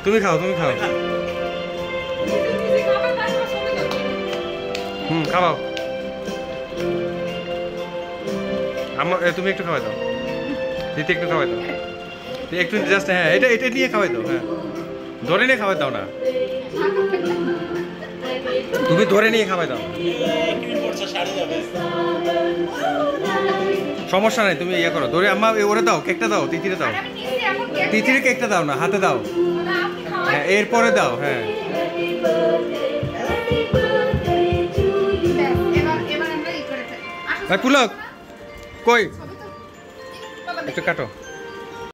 তুমি খাও খাওয়াও আমার তুমি একটু খাওয়াই দাও দিতে একটু খাওয়াই দাও একটু জাস্ট হ্যাঁ এটা নিয়ে খাওয়াই দাও হ্যাঁ ধরে নিয়ে খাওয়াই দাও না তুমি ধরে নিয়ে খাওয়াই দাও সমস্যা নাই তুমি ইয়ে করো ধরে আম্মা ওরে দাও কেকটা দাও তিতিরে দাও তিতিরে কেকটা দাও না হাতে দাও হ্যাঁ এরপরে দাও হ্যাঁ পুলক কই একটু কাটো